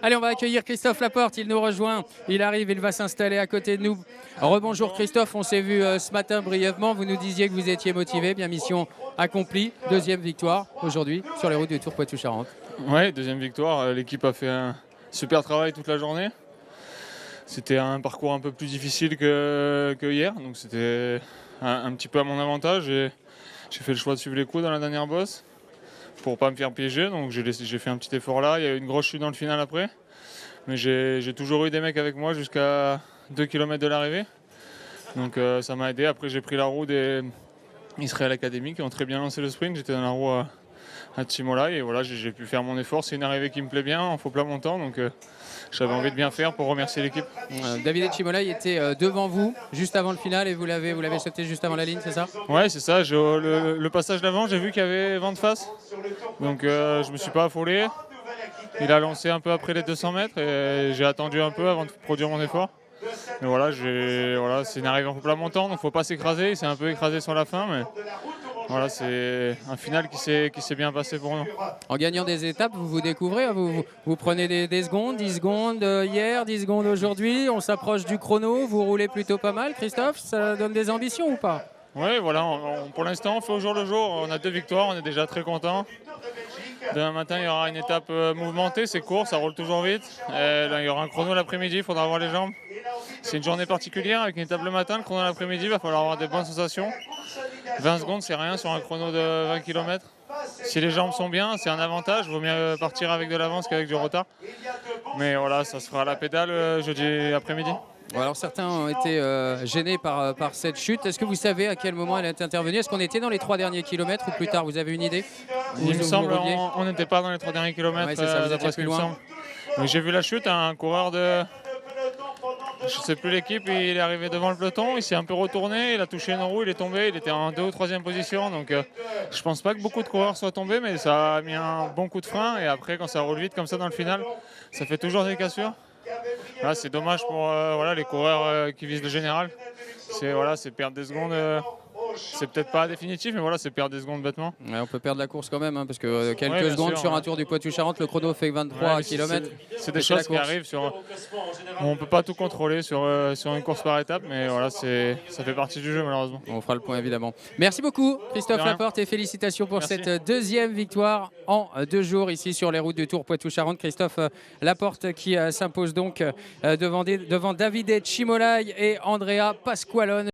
Allez, on va accueillir Christophe Laporte, il nous rejoint, il arrive, il va s'installer à côté de nous. Rebonjour Christophe, on s'est vu ce matin brièvement, vous nous disiez que vous étiez motivé, bien mission accomplie, deuxième victoire aujourd'hui sur les routes du Tour Poitou-Charentes. Ouais, deuxième victoire, l'équipe a fait un super travail toute la journée. C'était un parcours un peu plus difficile que hier, donc c'était un petit peu à mon avantage. J'ai fait le choix de suivre les coups dans la dernière bosse pour pas me faire piéger, donc j'ai fait un petit effort là. Il y a eu une grosse chute dans le final après, mais j'ai toujours eu des mecs avec moi jusqu'à 2 km de l'arrivée, donc ça m'a aidé. Après j'ai pris la roue des Israël Academy qui ont très bien lancé le sprint. J'étais dans la roue à Chimolai et voilà, j'ai pu faire mon effort. C'est une arrivée qui me plaît bien en faux plat montant, donc j'avais envie de bien faire pour remercier l'équipe. David Chimolai était devant vous juste avant le final et vous l'avez sauté juste avant la ligne, c'est ça? Ouais, c'est ça. Le passage d'avant, j'ai vu qu'il y avait vent de face, donc je me suis pas affolé. Il a lancé un peu après les 200 mètres et j'ai attendu un peu avant de produire mon effort. Mais voilà, c'est une arrivée en faux plat montant, donc faut pas s'écraser. Il s'est un peu écrasé sur la fin, mais voilà, c'est un final qui s'est bien passé pour nous. En gagnant des étapes, vous vous découvrez, vous prenez des secondes, 10 secondes hier, 10 secondes aujourd'hui, on s'approche du chrono, vous roulez plutôt pas mal. Christophe, ça donne des ambitions ou pas? Oui, voilà, pour l'instant on fait au jour le jour, on a 2 victoires, on est déjà très contents. Demain matin il y aura une étape mouvementée, c'est court, ça roule toujours vite. Et là, il y aura un chrono l'après-midi, il faudra avoir les jambes. C'est une journée particulière avec une étape le matin, le chrono l'après-midi, il va falloir avoir des bonnes sensations. 20 secondes c'est rien sur un chrono de 20 km. Si les jambes sont bien, c'est un avantage, il vaut mieux partir avec de l'avance qu'avec du retard. Mais voilà, ça se fera à la pédale jeudi après-midi. Alors certains ont été gênés par cette chute. Est-ce que vous savez à quel moment elle est intervenue? Est-ce qu'on était dans les 3 derniers kilomètres ou plus tard? Vous avez une idée? Il me semble on n'était pas dans les 3 derniers kilomètres, ouais, d'après ce qu'il me semble. J'ai vu la chute, un coureur de... Je sais plus l'équipe, il est arrivé devant le peloton, il s'est un peu retourné, il a touché une roue, il est tombé, il était en 2e ou 3e position. Donc je pense pas que beaucoup de coureurs soient tombés, mais ça a mis un bon coup de frein. Et après, quand ça roule vite comme ça dans le final, ça fait toujours des cassures. Là, c'est dommage pour les coureurs qui visent le général. C'est perdre des secondes. C'est peut-être pas définitif, mais voilà, c'est perdre des secondes bêtement. Ouais, on peut perdre la course quand même, hein, parce que quelques secondes sur un tour du Poitou-Charentes, le chrono fait 23 km. C'est des choses qui arrivent. On peut pas tout contrôler sur une course par étape, mais voilà, ça fait partie du jeu malheureusement. On fera le point évidemment. Merci beaucoup Christophe Laporte et félicitations pour cette deuxième victoire en 2 jours ici sur les routes du Tour Poitou-Charentes. Christophe Laporte qui s'impose donc devant Davide Chimolai et Andrea Pasqualone.